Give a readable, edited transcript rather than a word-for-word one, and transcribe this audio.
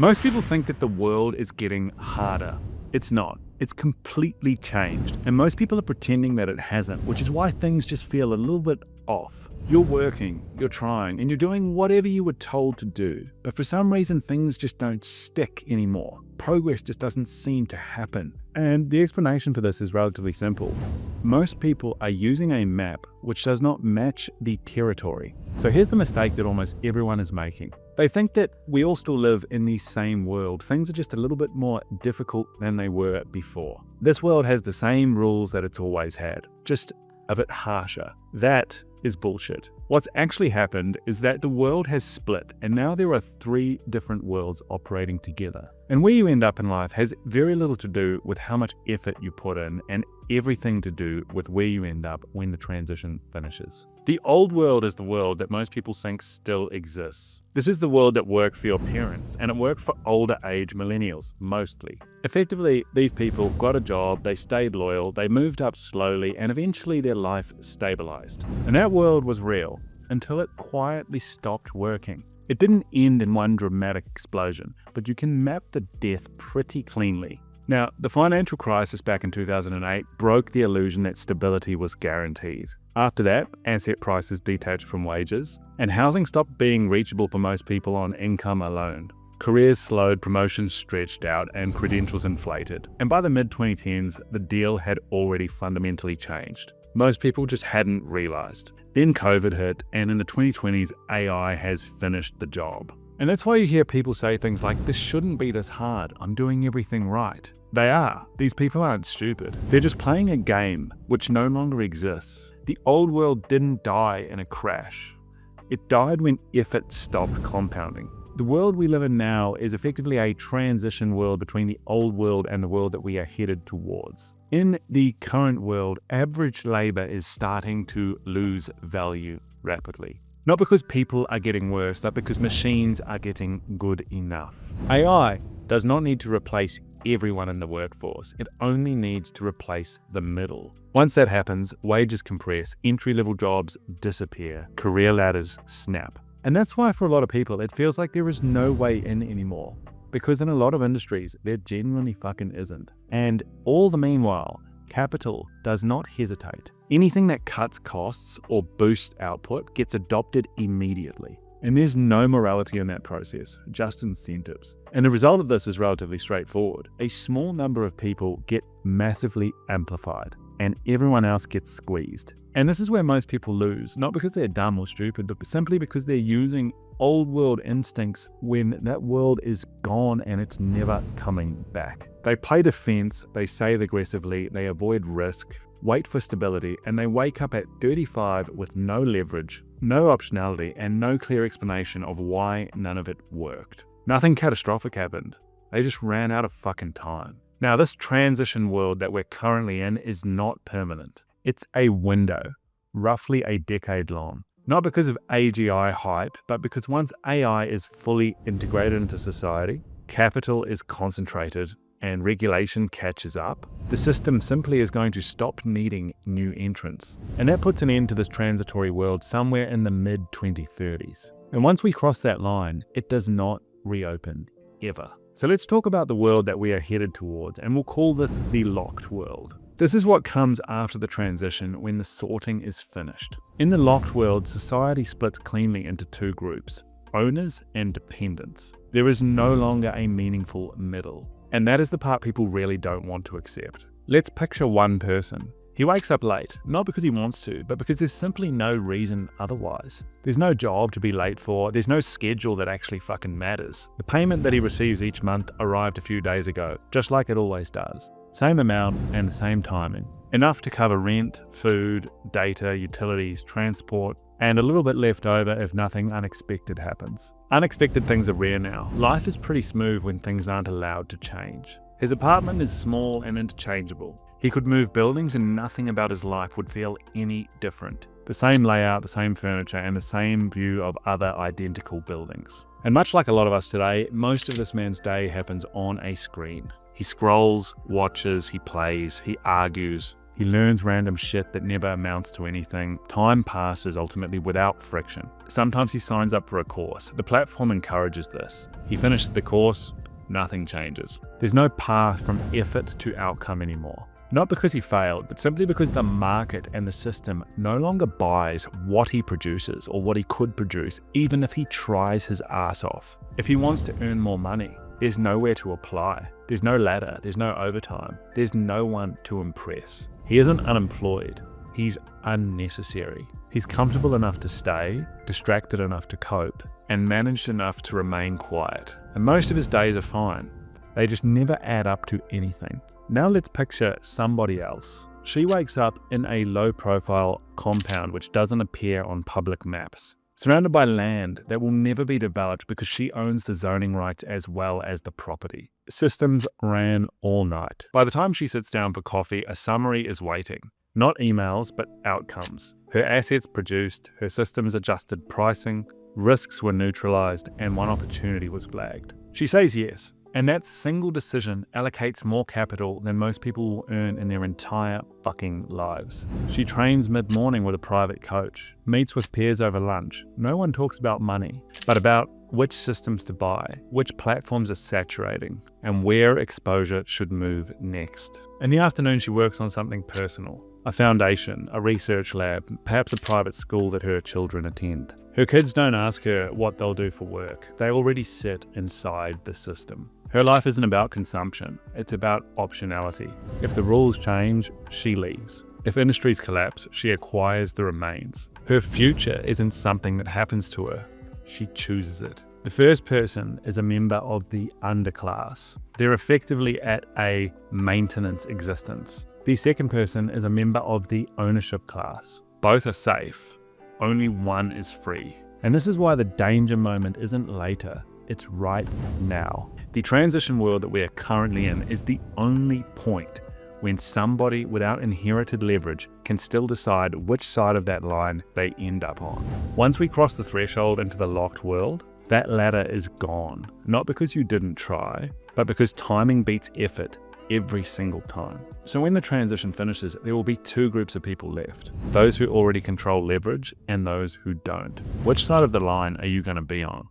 Most people think that the world is getting harder. It's not. It's completely changed. And most people are pretending that it hasn't, which is why things just feel a little bit off. You're working, you're trying, and you're doing whatever you were told to do. But for some reason, things just don't stick anymore. Progress just doesn't seem to happen. And the explanation for this is relatively simple. Most people are using a map which does not match the territory. So here's the mistake that almost everyone is making. They think that we all still live in the same world. Things are just a little bit more difficult than they were before. This world has the same rules that it's always had, just a bit harsher. That is bullshit. What's actually happened is that the world has split, and now there are 3 different worlds operating together. And where you end up in life has very little to do with how much effort you put in, and everything to do with where you end up when the transition finishes. The old world is the world that most people think still exists. This is the world that worked for your parents, and it worked for older age millennials, mostly. Effectively, these people got a job, they stayed loyal, they moved up slowly, and eventually their life stabilized. And that world was real, until it quietly stopped working. It didn't end in one dramatic explosion, but you can map the death pretty cleanly. Now, the financial crisis back in 2008 broke the illusion that stability was guaranteed. After that, asset prices detached from wages, and housing stopped being reachable for most people on income alone. Careers slowed, promotions stretched out, and credentials inflated. And by the mid-2010s, the deal had already fundamentally changed. Most people just hadn't realized. Then COVID hit, and in the 2020s, AI has finished the job. And that's why you hear people say things like, this shouldn't be this hard, I'm doing everything right. They are. These people aren't stupid. They're just playing a game which no longer exists. The old world didn't die in a crash. It died when effort stopped compounding. The world we live in now is effectively a transition world between the old world and the world that we are headed towards. In the current world, average labor is starting to lose value rapidly. Not because people are getting worse, but because machines are getting good enough. AI does not need to replace everyone in the workforce. It only needs to replace the middle. Once that happens, wages compress, entry-level jobs disappear, career ladders snap. And that's why for a lot of people, it feels like there is no way in anymore. Because in a lot of industries, there genuinely fucking isn't. And all the meanwhile, capital does not hesitate. Anything that cuts costs or boosts output gets adopted immediately. And there's no morality in that process, just incentives. And the result of this is relatively straightforward. A small number of people get massively amplified, and everyone else gets squeezed. And this is where most people lose, not because they're dumb or stupid, but simply because they're using old world instincts when that world is gone and it's never coming back. They play defense, they save aggressively, they avoid risk, wait for stability, and they wake up at 35 with no leverage, no optionality, and no clear explanation of why none of it worked. Nothing catastrophic happened. They just ran out of fucking time. Now, this transition world that we're currently in is not permanent. It's a window, roughly a decade long. Not because of AGI hype, but because once AI is fully integrated into society, capital is concentrated, and regulation catches up, the system simply is going to stop needing new entrants. And that puts an end to this transitory world somewhere in the mid-2030s. And once we cross that line, it does not reopen, ever. So let's talk about the world that we are headed towards, and we'll call this the locked world. This is what comes after the transition when the sorting is finished. In the locked world, society splits cleanly into 2 groups, owners and dependents. There is no longer a meaningful middle. And that is the part people really don't want to accept. Let's picture one person. He wakes up late, not because he wants to, but because there's simply no reason otherwise. There's no job to be late for, there's no schedule that actually fucking matters. The payment that he receives each month arrived a few days ago, just like it always does. Same amount and the same timing. Enough to cover rent, food, data, utilities, transport, and a little bit left over if nothing unexpected happens. Unexpected things are rare now. Life is pretty smooth when things aren't allowed to change. His apartment is small and interchangeable. He could move buildings and nothing about his life would feel any different. The same layout, the same furniture, and the same view of other identical buildings. And much like a lot of us today, most of this man's day happens on a screen. He scrolls, watches, he plays, he argues, He learns random shit that never amounts to anything. Time passes ultimately without friction. Sometimes he signs up for a course. The platform encourages this. He finishes the course, nothing changes. There's no path from effort to outcome anymore. Not because he failed, but simply because the market and the system no longer buys what he produces or what he could produce, even if he tries his ass off. If he wants to earn more money, there's nowhere to apply. There's no ladder, there's no overtime, there's no one to impress. He isn't unemployed, he's unnecessary. He's comfortable enough to stay, distracted enough to cope, and managed enough to remain quiet. And most of his days are fine. They just never add up to anything. Now let's picture somebody else. She wakes up in a low-profile compound which doesn't appear on public maps, surrounded by land that will never be developed because she owns the zoning rights as well as the property. Systems ran all night. By the time she sits down for coffee, a summary is waiting. Not emails, but outcomes. Her assets produced, her systems adjusted pricing, risks were neutralized, and one opportunity was flagged. She says yes. And that single decision allocates more capital than most people will earn in their entire fucking lives. She trains mid-morning with a private coach, meets with peers over lunch. No one talks about money, but about which systems to buy, which platforms are saturating, and where exposure should move next. In the afternoon, she works on something personal. A foundation, a research lab, perhaps a private school that her children attend. Her kids don't ask her what they'll do for work. They already sit inside the system. Her life isn't about consumption, it's about optionality. If the rules change, she leaves. If industries collapse, she acquires the remains. Her future isn't something that happens to her, she chooses it. The first person is a member of the underclass. They're effectively at a maintenance existence. The second person is a member of the ownership class. Both are safe, only one is free. And this is why the danger moment isn't later, it's right now. The transition world that we are currently in is the only point when somebody without inherited leverage can still decide which side of that line they end up on. Once we cross the threshold into the locked world, that ladder is gone. Not because you didn't try, but because timing beats effort every single time. So when the transition finishes, there will be two groups of people left. Those who already control leverage and those who don't. Which side of the line are you going to be on?